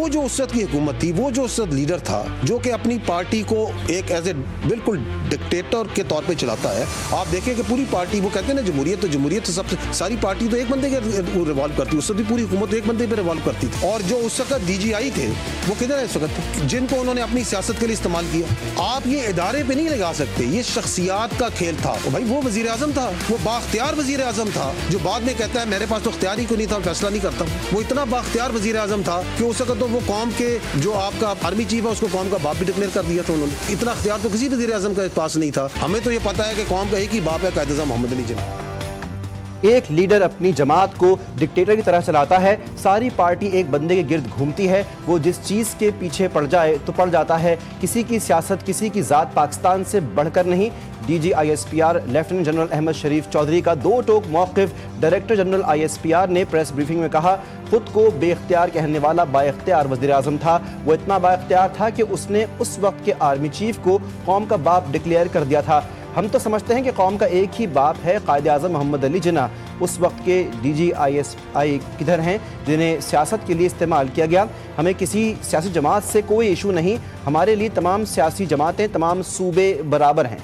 वो जो उस वक्त की हुकूमत थी, वो जो उस वक्त लीडर था जो कि अपनी पार्टी को एक एज ए बिल्कुल डिक्टेटर के तौर पे चलाता है। आप देखें कि पूरी पार्टी, वो कहते हैं ना जमहूरियत तो सबसे सारी पार्टी तो एक बंदे के रिवॉल्व करती, उस वक्त पूरी हुकूमत एक बंदे पे रिवॉल्व करती थी। और जो उस वक्त DGI थे वो किधर है इस वक्त, जिनको उन्होंने अपनी सियासत के लिए इस्तेमाल किया। आप ये इदारे पे नहीं लगा सकते, ये शख्सियात का खेल था। तो भाई वो वजीर आजम था, वो बाख्तियार वजीर आजम था, जो बाद में कहता है मेरे पास तो इख्तियार ही कोई नहीं था, फैसला नहीं करता। वो इतना बाख्तियार वजीर आजम था कि उस वक्त तो वो कौम के जो आपका आर्मी चीफ है उसको कौम का बाप भी डिक्लेयर कर दिया था उन्होंने। इतना इख्तियार तो किसी वजीर आजम के पास नहीं था। हमें तो ये पता है कि कौम का एक ही बाप है, कायद आज़म मोहम्मद अली जिन्ना। एक लीडर अपनी जमात को डिक्टेटर की तरह चलाता है, सारी पार्टी एक बंदे के गिर्द घूमती है, वो जिस चीज़ के पीछे पड़ जाए तो पड़ जाता है। किसी की सियासत, किसी की ज़ात पाकिस्तान से बढ़कर नहीं। DG ISPR lieutenant general Ahmed Sharif Chaudhry का दो टोक मौक़िफ़। डायरेक्टर जनरल ISPR ने प्रेस ब्रीफिंग में कहा, खुद को बेख्तियार कहने वाला बाइख्तियार वज़ीर आज़म था। वो इतना बाइख्तियार था कि उसने उस वक्त के आर्मी चीफ को कौम का बाप डिक्लेयर कर दिया था। हम तो समझते हैं कि कौम का एक ही बाप है, कायद आज़म मोहम्मद अली जिन्ना। उस वक्त के DG ISI किधर हैं जिन्हें सियासत के लिए इस्तेमाल किया गया। हमें किसी सियासी जमात से कोई इशू नहीं, हमारे लिए तमाम सियासी जमातें, तमाम सूबे बराबर हैं।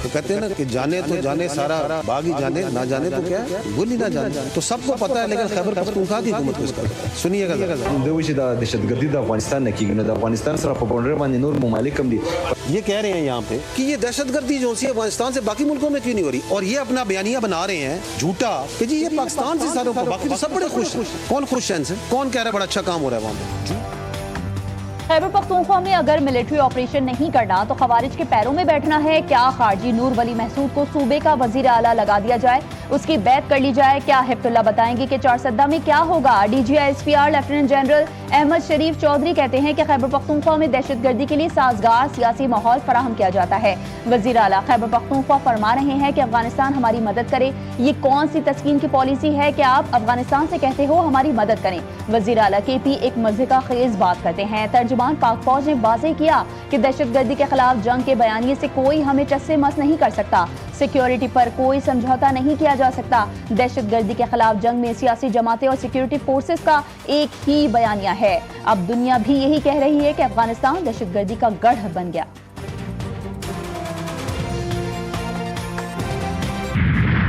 तो कहते हैं ना कि जाने तो जाने सारा बाग ही जाने, ना जाने तो क्या है, गुल ही ना जाने। तो सबको पता है, लेकिन खैबर पख्तूनख्वा की हुकूमत को इसका पता है। सुनिएगा जरा। दहशतगर्दी द अफगानिस्तान ने की द अफगानिस्तान सर पर बाउंड्री बांधे नूर ममालिक कम दी। ये कह रहे हैं यहाँ पे कि ये दहशतगर्दी जो सी अफगानिस्तान से बाकी मुल्कों में क्यों नहीं हो रही, और ये अपना बयानिया बना रहे हैं झूठा कि जी ये पाकिस्तान से सारों को, बाकी तो सब बड़े खुश हैं। कौन खुश है इनसे? कौन कह रहा है बड़ा अच्छा काम हो रहा है वहाँ पे? खैबर पख्तूनख्वा में अगर मिलिट्री ऑपरेशन नहीं करना तो खवारिज के पैरों में बैठना है। क्या खारजी नूर वली महसूद को सूबे का वजीर आला लगा दिया जाए, उसकी बैत कर ली जाए? क्या हिफ्तुल्लाह बताएंगे कि चारसद्दा में क्या होगा? DG ISPR lieutenant general Ahmed Sharif Chaudhry कहते हैं कि खैबर पख्तूनख्वा में दहशतगर्दी के लिए साजगार सियासी माहौल फराहम किया जाता है। वजीर आला खैबर पख्तूनख्वा फरमा रहे हैं कि अफगानिस्तान हमारी मदद करे। ये कौन सी तस्कीन की पॉलिसी है कि आप अफगानिस्तान से कहते हो हमारी मदद करें? वजीर आला KP एक मजे का खेज बात करते हैं। तर्जुमान पाक फौज ने वाज़ेह किया कि दहशतगर्दी के खिलाफ जंग के बयानिए से कोई हमें चस्से मस नहीं कर सकता। सिक्योरिटी पर कोई समझौता नहीं किया जा सकता। दहशतगर्दी के खिलाफ जंग में सियासी जमातें और सिक्योरिटी फोर्सेस का एक ही बयानिया है। अब दुनिया भी यही कह रही है कि अफगानिस्तान दहशतगर्दी का गढ़ बन गया।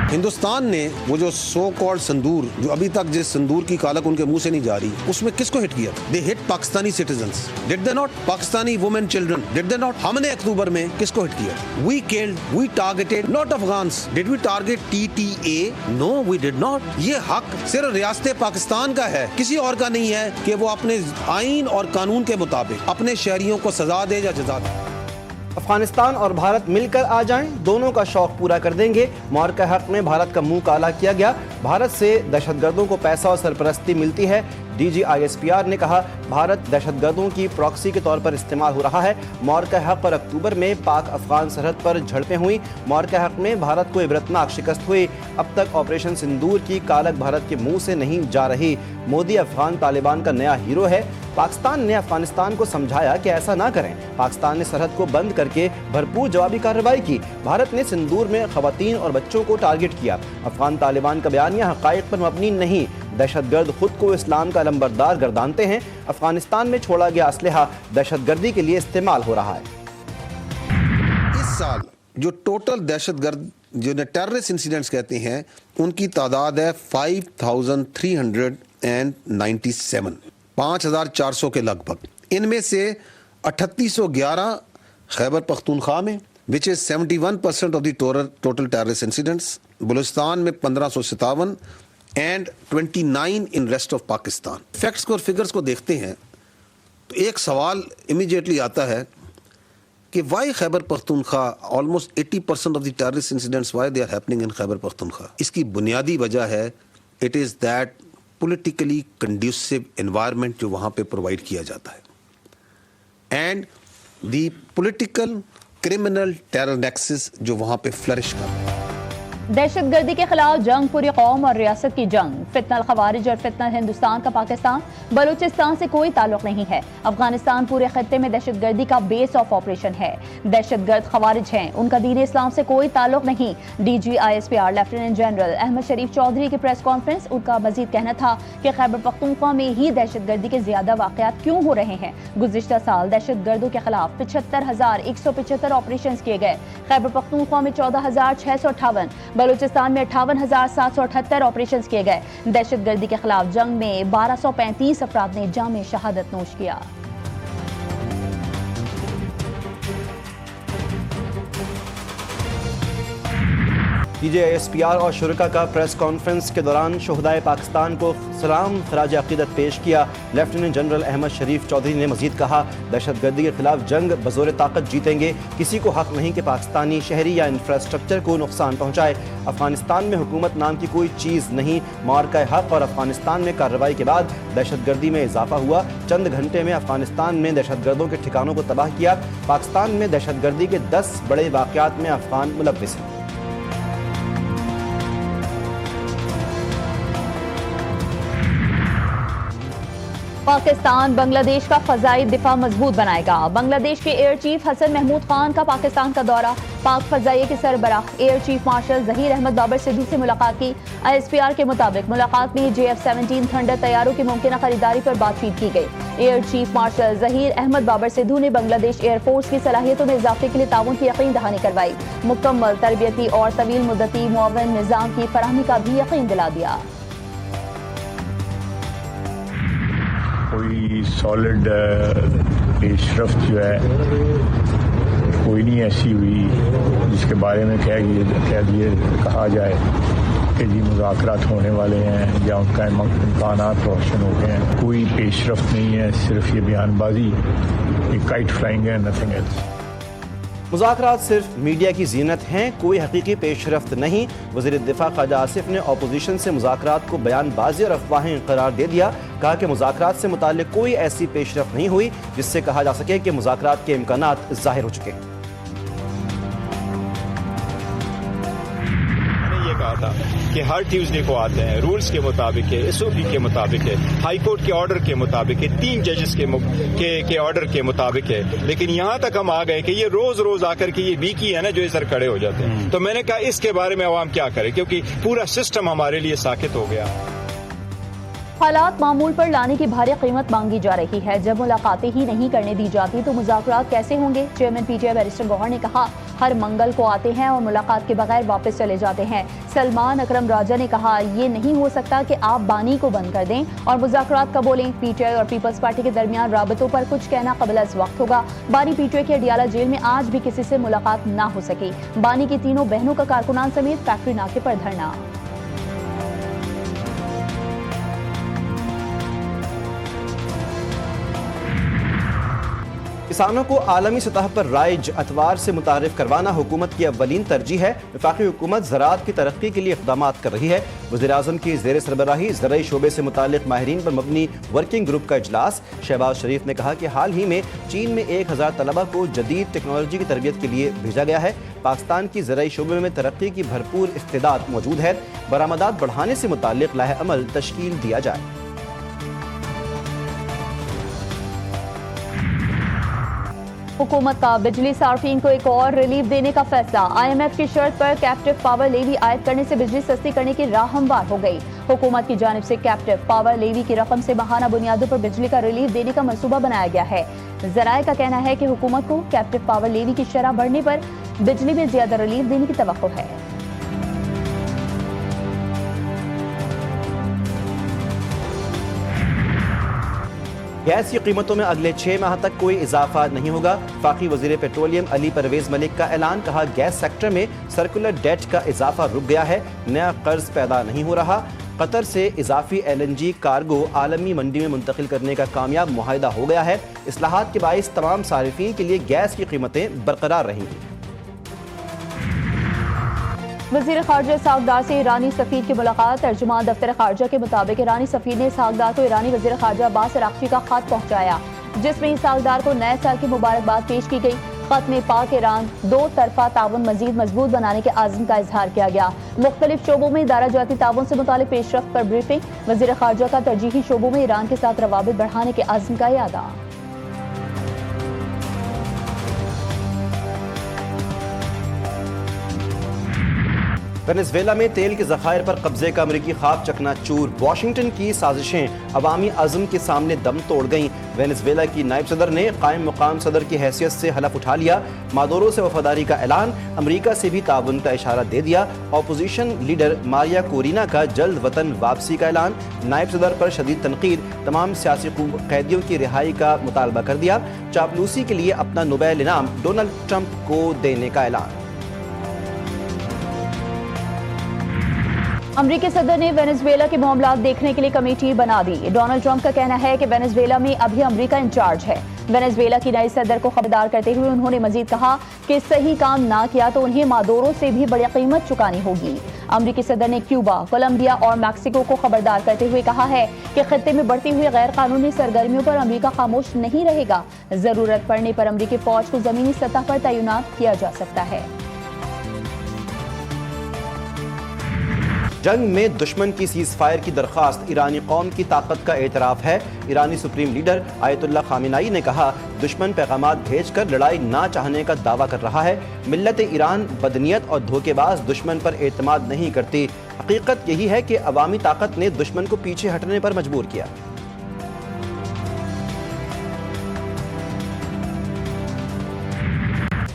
हिंदुस्तान ने वो जो सो कॉल्ड संदूर, जो अभी तक जिस संदूर की कालक उनके मुंह से नहीं जा रही, उसमें किसको हिट किया? They hit Pakistani citizens, did they not? Pakistani women, children, did they not? हमने अक्टूबर में किसको हिट किया? We killed, we targeted not Afghans. Did we target TTA? No, we did not. ये हक सिर्फ रियासत पाकिस्तान का है, किसी और का नहीं है कि वो अपने आइन और कानून के मुताबिक अपने शहरियों को सजा दे या जजा दे। अफगानिस्तान और भारत मिलकर आ जाएं, दोनों का शौक पूरा कर देंगे। मौरका हक में भारत का मुंह काला किया गया। भारत से दहशतगर्दों को पैसा और सरपरस्ती मिलती है। DG ISPR ने कहा, भारत दहशतगर्दों की प्रॉक्सी के तौर पर इस्तेमाल हो रहा है। मौरका हक पर अक्टूबर में पाक अफगान सरहद पर झड़पें हुई। मौरका हक में भारत को इबरतनाक शिकस्त हुई। अब तक ऑपरेशन सिंदूर की कालक भारत के मुंह से नहीं जा रही। मोदी अफगान तालिबान का नया हीरो है। पाकिस्तान ने अफगानिस्तान को समझाया कि ऐसा ना करें। पाकिस्तान ने सरहद को बंद करके भरपूर जवाबी कार्रवाई की। भारत ने सिंदूर में खवातीन और बच्चों को टारगेट किया। अफगान तालिबान का बयानिया हकायक पर मबनी नहीं। दहशतगर्द खुद को इस्लाम का लंबरदार गर्दानते हैं। अफगानिस्तान में छोड़ा गया असलहा दहशतगर्दी के लिए इस्तेमाल हो रहा है। इस साल जो टोटल दहशतगर्द जो टेररिस्ट इंसिडेंट्स कहते हैं, उनकी तादाद है 5397, 5400 के लगभग। इनमें से 3811 खैबर पख्तूनख्वा में, which is 71% of the total terrorist incidents. Balochistan में 1557 and 29 in rest of Pakistan. Facts को और फिगर्स को देखते हैं तो एक सवाल इमीडिएटली आता है कि why Khyber Pakhtunkhwa, almost 80% of the terrorist incidents why they are happening in Khyber Pakhtunkhwa. इसकी बुनियादी वजह है, it is that politically conducive environment जो वहाँ पे प्रोवाइड किया जाता है, and the political criminal terror nexus जो वहाँ पे फ्लरिश कर रहा है। दहशतगर्दी के खिलाफ जंग पूरी कौम और रियासत की जंग। फितनल खवारिज और फितनल हिंदुस्तान का पाकिस्तान बलूचिस्तान से कोई ताल्लुक नहीं है। अफगानिस्तान पूरे खत्ते में दहशतगर्दी का बेस ऑफ ऑपरेशन है। दहशतगर्द खवारिज हैं, उनका दीन इस्लाम से कोई ताल्लुक नहीं। DG ISPR lieutenant general Ahmed Sharif Chaudhry की प्रेस कॉन्फ्रेंस। उनका मजीद कहना था कि खैबर पख्तूनख्वा में ही दहशतगर्दी के ज्यादा वाकयात क्यों हो रहे हैं। गुज़िश्ता साल दहशतगर्दों के खिलाफ 75,175 ऑपरेशन किए गए। खैबर पख्तूनख्वा में 14,658, बलूचिस्तान में 58,778 ऑपरेशन किए गए। दहशतगर्दी के खिलाफ जंग में 1235 अफराद ने जामे शहादत नोश किया। DG ISPR और शुरका का प्रेस कॉन्फ्रेंस के दौरान शोहदाए पाकिस्तान को सलाम खराज अकीदत पेश किया। लेफ्टिनेंट जनरल अहमद शरीफ चौधरी ने मजीद कहा, दहशतगर्दी के खिलाफ जंग बज़ोर ताकत जीतेंगे। किसी को हक नहीं कि पाकिस्तानी शहरी या इंफ्रास्ट्रक्चर को नुकसान पहुँचाए। अफगानिस्तान में हुकूमत नाम की कोई चीज़ नहीं। मार्का हक और अफगानिस्तान में कार्रवाई के बाद दहशतगर्दी में इजाफा हुआ। चंद घंटे में अफगानिस्तान में दहशतगर्दों के ठिकानों को तबाह किया। पाकिस्तान में दहशतगर्दी के 10 बड़े वाक़यात में अफगान मुलव्विस हैं। पाकिस्तान बांग्लादेश का फजाई दिफा मजबूत बनाएगा। बांग्लादेश के एयर चीफ हसन महमूद खान का पाकिस्तान का दौरा। पाक फजाइये के सरबराह air chief marshal Zaheer Ahmed Babar Sidhu से मुलाकात की। ISPR के मुताबिक मुलाकात में JF-17 थंडर तैयारों की मुमकिन खरीदारी पर बातचीत की गई। Air chief marshal Zaheer Ahmed Babar Sidhu ने बांग्लादेश एयरफोर्स की सलाहियतों में इजाफे के लिए ताउन की यकीन दहानी करवाई। मुकम्मल तरबियती और तवील मुद्दती मुआवन निज़ाम की फराहमी का भी यकीन दिला दिया। कोई सॉलिड पेशरफ्त जो है कोई नहीं ऐसी हुई जिसके बारे में कहा जाए कि जी मुज़ाकरात होने वाले हैं या उनका इम्कानात रोशन हो गए हैं। कोई पेशरफ्त नहीं है, सिर्फ ये बयानबाजी, ये काइट फ्लाइंग है, नथिंग एल्स। मुज़ाकरात सिर्फ मीडिया की जीनत हैं, कोई हकीकी पेशरफ्त नहीं। वज़ीर दिफा ख्वाजा आसिफ ने अपोजिशन से मुज़ाकरात को बयानबाजी और अफवाहें करार दे दिया। कहा कि मुज़ाकरात से मुताल्लिक कोई ऐसी पेशरफ्त नहीं हुई जिससे कहा जा सके कि मुज़ाकरात के इम्कानात ज़ाहिर हो चुके हैं। कहा था कि हर ट्यूसडे को आते हैं, रूल्स के मुताबिक है, SOP के मुताबिक है, हाई कोर्ट के ऑर्डर के मुताबिक है, 3 जजेस के ऑर्डर के मुताबिक है। लेकिन यहां तक हम आ गए कि ये रोज आकर के ये वीकी है ना जो इधर खड़े हो जाते हैं। तो मैंने कहा इसके बारे में अवाम क्या करे, क्योंकि पूरा सिस्टम हमारे लिए साकित हो गया। हालात मामूल पर लाने की भारी कीमत मांगी जा रही है। जब मुलाकातें ही नहीं करने दी जाती तो मुज़ाकरात कैसे होंगे। चेयरमैन PTI बैरिस्टर गौहर ने कहा, हर मंगल को आते हैं और मुलाकात के बगैर वापस चले जाते हैं। सलमान अकरम राजा ने कहा, ये नहीं हो सकता कि आप बानी को बंद कर दें और मुज़ाकरात का बोलें। PTI और पीपल्स पार्टी के दरमियान राबतों पर कुछ कहना कबल अज़ वक्त होगा। बानी PTI के अडियाला जेल में आज भी किसी से मुलाकात ना हो सकी। बानी की तीनों बहनों का कारकुनान समेत फैक्ट्री नाके पर धरना। किसानों को आलमी सतह पर राइज अतवार से मुतारिफ करवाना हुकूमत की अव्वलीन तरजीह है। वफाकी हुकूमत ज़राअत की तरक्की के लिए इक़दामात कर रही है। वज़ीर-ए-आज़म की ज़ेर सरबराही ज़राई शोबे से मुताल्लिक़ माहिरीन पर मबनी वर्किंग ग्रुप का इजलास। शहबाज शरीफ ने कहा कि हाल ही में चीन में 1000 तलबा को जदीद टेक्नोलॉजी की तरबियत के लिए भेजा गया है। पाकिस्तान की ज़राई शोबे में तरक्की की भरपूर इस्तेदाद मौजूद है। बरामदात बढ़ाने से मुताल्लिक़ लाहे अमल तश्कील दिया जाए। हुकूमत का बिजली सार्फिन को एक और रिलीफ देने का फैसला। IMF की शर्त पर कैप्टिव पावर लेवी आयद करने से बिजली सस्ती करने की राह हमवार हो गई। हुकूमत की जानिब से कैप्टिव पावर लेवी की रकम से माहाना बुनियादों पर बिजली का रिलीफ देने का मंसूबा बनाया गया है। ज़राए का कहना है कि हुकूमत को कैप्टिव पावर लेवी की शरह बढ़ने पर बिजली में ज्यादा रिलीफ देने की तवक्को है। गैस की कीमतों में अगले 6 माह तक कोई इजाफा नहीं होगा। फाकी वजीर पेट्रोलियम अली परवेज मलिक का ऐलान। कहा, गैस सेक्टर में सर्कुलर डेट का इजाफा रुक गया है, नया कर्ज पैदा नहीं हो रहा। कतर से इजाफी LNG कार्गो आलमी मंडी में मुंतकिल करने का कामयाब मुआहिदा हो गया है। इस्लाहात के बाइस तमाम सारिफीन के लिए गैस की कीमतें बरकरार रहेंगी। वज़ीर ख़ारजा सागदार से ईरानी सफ़ीर की मुलाकात। तर्जुमान दफ्तर ख़ारजा के मुताबिक ईरानी सफ़ीर ने सागदार को ईरानी वज़ीर ख़ारजा अब्बास अराग़ची का खत पहुँचाया, जिसमें सागदार को नए साल की मुबारकबाद पेश की गई। खत में पाक ईरान दो तरफा ताउन मजीद मजबूत बनाने के आज़म का इजहार किया गया। मुख्तलिफ शोबों में दाराजाती ताउन से मुतालिक पेशरफ्त पर ब्रीफिंग। वज़ीर ख़ारजा का तरजीही शोबों में ईरान के साथ रवाबित बढ़ाने के आज़म का यादा। वेनेजुएला में तेल के ज़खायर पर कब्जे का अमरीकी ख्वाब चकनाचूर। वाशिंगटन की साजिशें अवामी अज़म के सामने दम तोड़ गईं। वेनेजुएला की नायब सदर ने कायम मुकाम सदर की हैसियत से हलफ उठा लिया। मादुरो से वफादारी का ऐलान, अमरीका से भी ताउन का इशारा दे दिया। अपोजिशन लीडर मारिया कोरिना का जल्द वतन वापसी का ऐलान। नायब सदर पर शदीद तनकीद, तमाम सियासी कैदियों की रिहाई का मुतालबा कर दिया। चापलूसी के लिए अपना नोबेल इनाम डोनाल्ड ट्रंप को देने का ऐलान। अमरीकी सदर ने वेनेजुएला के मामलात देखने के लिए कमेटी बना दी। डोनाल्ड ट्रंप का कहना है कि वेनेजुएला में अभी अमरीका इंचार्ज है। वेनेजुएला की नई सदर को खबरदार करते हुए उन्होंने मजीद कहा कि सही काम ना किया तो उन्हें मादुरो से भी बड़ी कीमत चुकानी होगी। अमरीकी सदर ने क्यूबा, कोलंबिया और मैक्सिको को खबरदार करते हुए कहा है कि खत्ते में बढ़ती हुई गैर कानूनी सरगर्मियों पर अमरीका खामोश नहीं रहेगा। जरूरत पड़ने पर अमरीकी फौज को जमीनी सतह पर तैनात किया जा सकता है। जंग में दुश्मन की सीज फायर की दरख्वास्त ईरानी कौम की ताकत का एतराफ़ है। ईरानी सुप्रीम लीडर आयतुल्ला खामेनेई ने कहा, दुश्मन पैगामात भेजकर लड़ाई ना चाहने का दावा कर रहा है। मिल्लत ईरान बदनीयत और धोखेबाज दुश्मन पर एतमाद नहीं करती। हकीकत यही है कि अवामी ताकत ने दुश्मन को पीछे हटने पर मजबूर किया।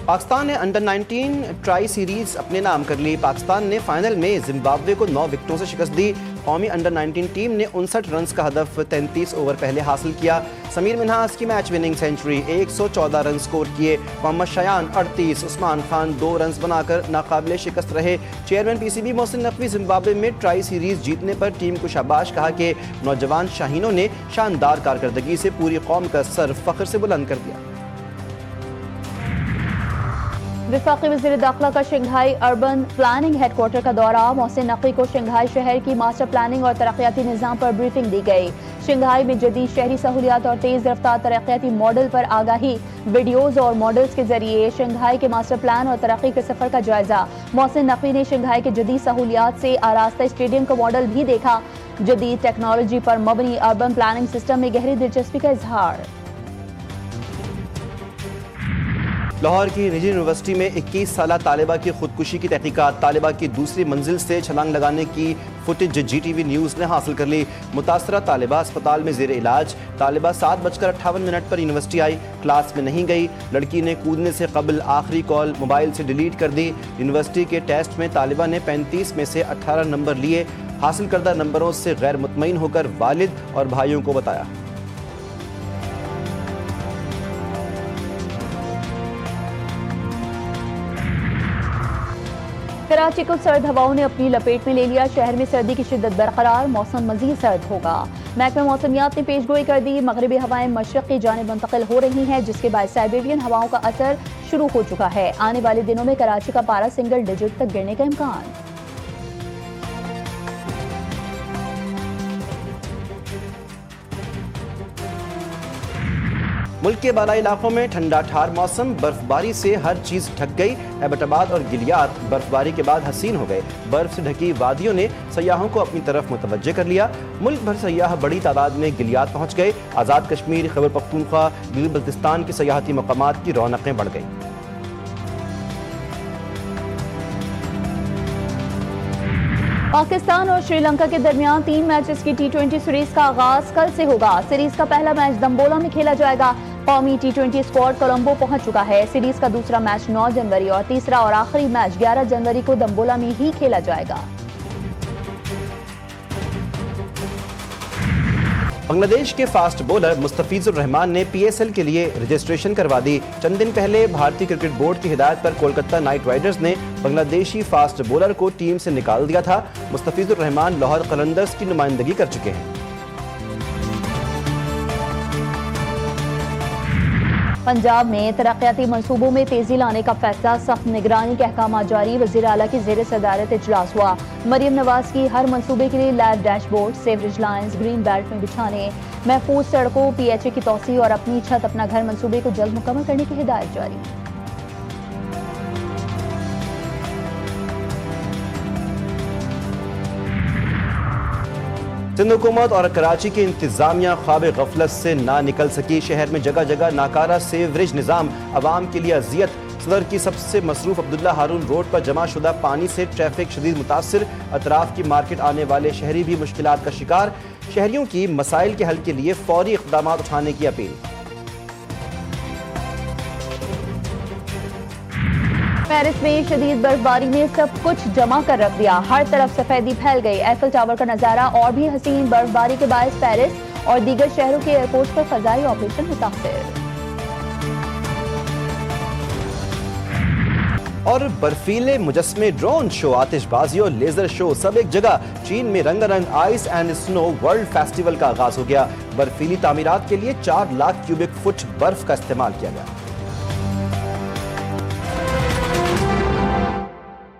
पाकिस्तान ने अंडर 19 ट्राई सीरीज अपने नाम कर ली। पाकिस्तान ने फाइनल में जिम्बाब्वे को 9 विकेटों से शिकस्त दी। कौमी अंडर 19 टीम ने 59 रन का हदफ 33 ओवर पहले हासिल किया। समीर मिन्हास की match winning century, 114 run score किए। मोहम्मद शयान 38, उस्मान खान 2 रन बनाकर नाकाबिल शिकस्त रहे। Chairman PCB Mohsin Naqvi Zimbabwe में ट्राई सीरीज जीतने पर टीम को शाबाश कहा कि नौजवान शाहीनों ने शानदार कारकर्दगी से पूरी कौम का सर फख्र से बुलंद कर दिया। वफाकी वज़ीर दाखिला का शंघाई अर्बन प्लानिंग हेडक्वार्टर का दौरा। मोहसिन नकवी को शंघाई शहर की मास्टर प्लानिंग और तरक्याती निज़ाम पर ब्रीफिंग दी गई। शंघाई में जदीद शहरी सहूलियात और तेज़ रफ्तार तरक्याती मॉडल पर आगाही। वीडियोज़ और मॉडल्स के जरिए शंघाई के मास्टर प्लान और तरक्की के सफर का जायजा। मोहसिन नकवी ने शंघाई के जदीद सहूलियात से आरास्ता स्टेडियम का मॉडल भी देखा। जदीद टेक्नोलॉजी पर मबनी अर्बन प्लानिंग सिस्टम में गहरी दिलचस्पी का इजहार। लाहौर की निजी यूनिवर्सिटी में 21 साला तालिबा की खुदकुशी की तहकीकात। तालिबा की दूसरी मंजिल से छलांग लगाने की फुटेज GTV न्यूज़ ने हासिल कर ली। मुतासरा तालिबा अस्पताल में जेर इलाज। तालिबा 7:58 पर यूनिवर्सिटी आई, क्लास में नहीं गई। लड़की ने कूदने से कबल आखिरी कॉल मोबाइल से डिलीट कर दी। यूनिवर्सिटी के टेस्ट में तालिबा ने 35 में से 18 नंबर लिए। हासिल करदा नंबरों से गैर मुतमईन होकर वालिद और भाइयों को बताया। कराची को सर्द हवाओं ने अपनी लपेट में ले लिया। शहर में सर्दी की शिद्दत बरकरार, मौसम मजीद सर्द होगा। महकमा मौसमियात ने पेशगोई कर दी। मगरबी हवाएं मशरक़ की जानिब मुंतकिल हो रही हैं, जिसके बाद साइबेरियन हवाओं का असर शुरू हो चुका है। आने वाले दिनों में कराची का पारा सिंगल डिजिट तक गिरने का इम्कान। मुल्क के बालाई इलाकों में ठंडा ठार मौसम, बर्फबारी से हर चीज ढक गई। एबटाबाद और गिलियात बर्फबारी के बाद हसीन हो गए। बर्फ से ढकी वादियों ने सयाहों को अपनी तरफ मुतवज्जे कर लिया। मुल्क भर सयाह बड़ी तादाद में गिलियात पहुंच गए। आज़ाद कश्मीर, खैबर पख्तूनख्वा, गिलगित बल्तिस्तान के सयाहती मकामात की रौनकें बढ़ गई। पाकिस्तान और श्रीलंका के दरमियान 3 मैचेस की T20 सीरीज का आगाज कल से होगा। सीरीज का पहला मैच दम्बोला में खेला जाएगा। कौमी T20 स्क्वाड कोलंबो पहुंच चुका है। सीरीज का दूसरा मैच 9 जनवरी और तीसरा और आखिरी मैच 11 जनवरी को दम्बोला में ही खेला जाएगा। बांग्लादेश के फास्ट बॉलर मुस्तफिजुर रहमान ने PSL के लिए रजिस्ट्रेशन करवा दी। चंद दिन पहले भारतीय क्रिकेट बोर्ड की हिदायत पर कोलकाता नाइट राइडर्स ने बांग्लादेशी फास्ट बॉलर को टीम से निकाल दिया था। मुस्तफिजुर रहमान लाहौर कलंदर्स की नुमाइंदगी कर चुके हैं। पंजाब में तरक्याती मंसूबों में तेजी लाने का फैसला, सख्त निगरानी के अहकाम जारी। वज़ीर आला की ज़ेर सदारत इजलास हुआ। मरियम नवाज की हर मंसूबे के लिए lab dashboard, sewerage lines green belt में बिछाने, महफूज सड़कों, PHA की तोसी और अपनी छत अपना घर मंसूबे को जल्द मुकम्मल करने की हिदायत जारी। सिंध हुकूमत और कराची की इंतजामिया ख्वाब गफलत से ना निकल सकी। शहर में जगह जगह नाकारा सेवरेज निज़ाम अवाम के लिए अजियत। सदर की सबसे मसरूफ अब्दुल्ला हारून रोड पर जमा शुदा पानी से ट्रैफिक शदीद मुतासिर। अतराफ की मार्केट आने वाले शहरी भी मुश्किलात का शिकार। शहरियों की मसाइल के हल के लिए फौरी इक़दाम उठाने की अपील। पेरिस में शदीद बर्फबारी ने सब कुछ जमा कर रख दिया। हर तरफ सफेदी फैल गई। एफिल टावर का नजारा और भी हसीन। बर्फबारी के बायस पेरिस और दीगर शहरों के एयरपोर्ट पर फजाई ऑपरेशन मुतासिर। और बर्फीले मुजस्मे, ड्रोन शो, आतिशबाजी और लेजर शो सब एक जगह। चीन में रंगारंग ice and snow world festival का आगाज हो गया। बर्फीली तामीरात के लिए 4 लाख क्यूबिक फुट बर्फ का इस्तेमाल किया गया।